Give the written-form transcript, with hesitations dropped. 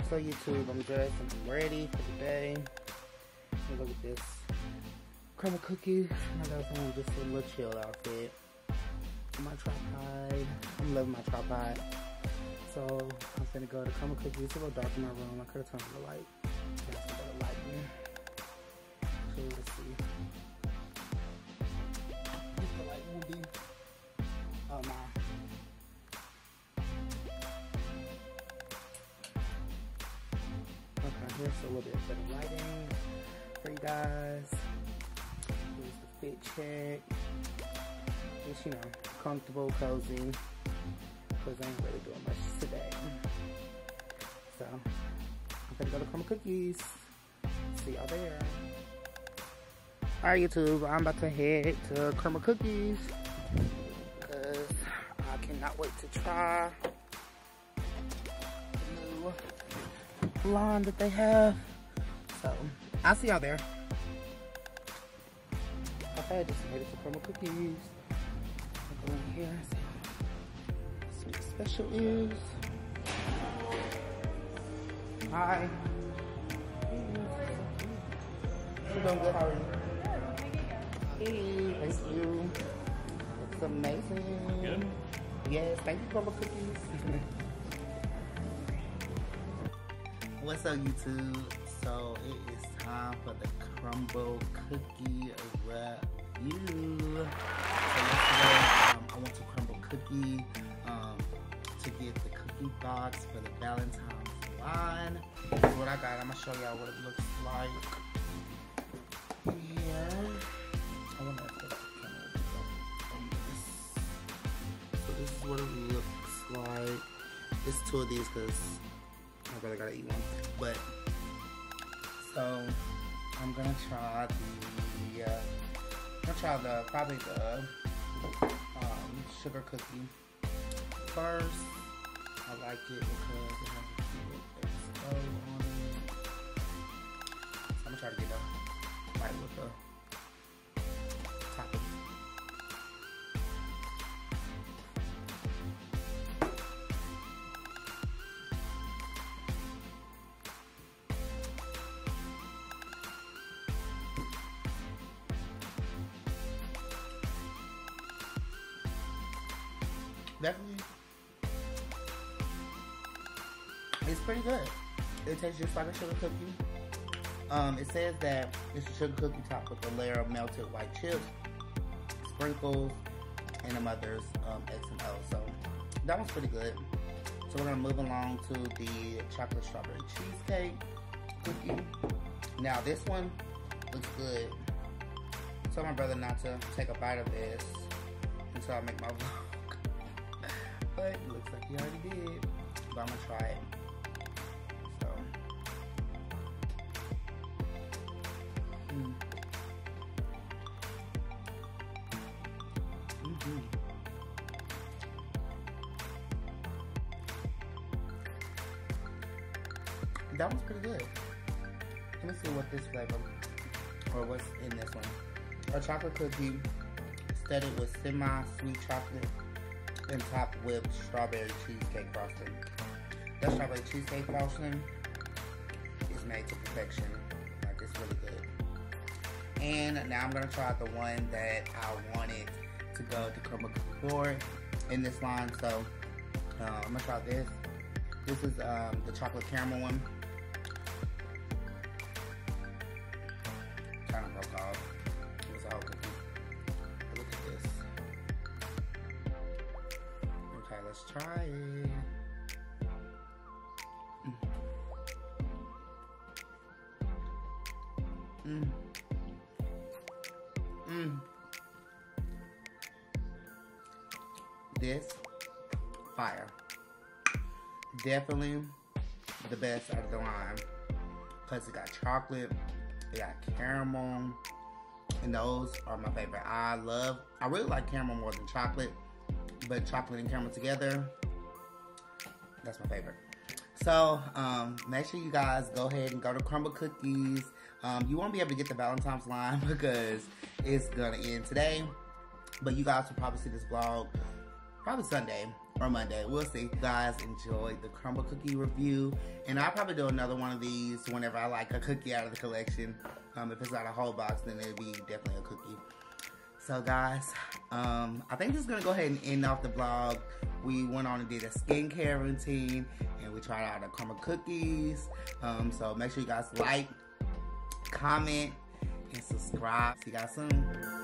So YouTube, I'm dressed and I'm ready for the day. Look at this Crumbl cookies. I got on just a little chill outfit. My tripod. I'm loving my tripod. So I'm gonna go to Crumbl cookies. It's a little dark in my room. I could have turned on the light. That's a better lighting. So let's see. If the light won't be. Oh no. Okay, here's a little bit better lighting for you guys. Here's the fit check. Just, you know, comfortable, cozy. Because I ain't really doing much today. So, I'm gonna go to Crumbl cookies. See y'all there. Alright, YouTube, I'm about to head to Crumbl cookies. Because I cannot wait to try the new line that they have. So, I'll see y'all there. Okay, just headed to Crumbl cookies. I'll go in here and see what the special is. Hi. You doing good? How are you? Hey, thank you. It's amazing. Good? Yes, thank you, Crumbl cookies. What's up, YouTube? So it is time for the Crumbl cookie review. So yesterday, I went to Crumbl cookie to get the cookie box for the Valentine's line. This is what I got. I'm gonna show y'all what it looks like. Here. I wanna put the camera on this. So this is what it looks like. There's two of these because my brother gotta eat one. But so I'm gonna try probably the sugar cookie first. I like it because it has a cute XO on it. So I'm gonna try to get a bite with the topping. Definitely, it's pretty good. It tastes just like a sugar cookie. It says that it's a sugar cookie topped with a layer of melted white chips, sprinkles, and the mother's X and O. So that one's pretty good. So we're gonna move along to the chocolate strawberry cheesecake cookie. Now this one looks good. I told my brother not to take a bite of this until I make my vlog. But it looks like he already did. But I'm gonna try it. So. That one's pretty good. Let me see what this flavor, or what's in this one. A chocolate cookie studded with semi-sweet chocolate and topped with strawberry cheesecake frosting. That strawberry cheesecake frosting is made to perfection. Like, it's really good. And now I'm gonna try the one that I wanted to go to Crumbl cookie for in this line. So I'm gonna try this. This is the chocolate caramel one. Kind of broke off. It was a whole cookie. But look at this. Okay, let's try it. This fire. Definitely the best out of the line. Plus it got chocolate, it got caramel, and those are my favorite. I really like caramel more than chocolate, but chocolate and caramel together, that's my favorite. So make sure you guys go ahead and go to Crumbl cookies. You won't be able to get the Valentine's line because it's gonna end today, but you guys will probably see this vlog probably Sunday or Monday. We'll see. You guys enjoyed the Crumbl cookie review, and I'll probably do another one of these whenever I like a cookie out of the collection. If it's not a whole box, then it'll be definitely a cookie. So guys, I think this is gonna go ahead and end off the vlog. We went on and did a skincare routine, and we tried out the Crumbl cookies. So make sure you guys like, comment, and subscribe. See you guys soon.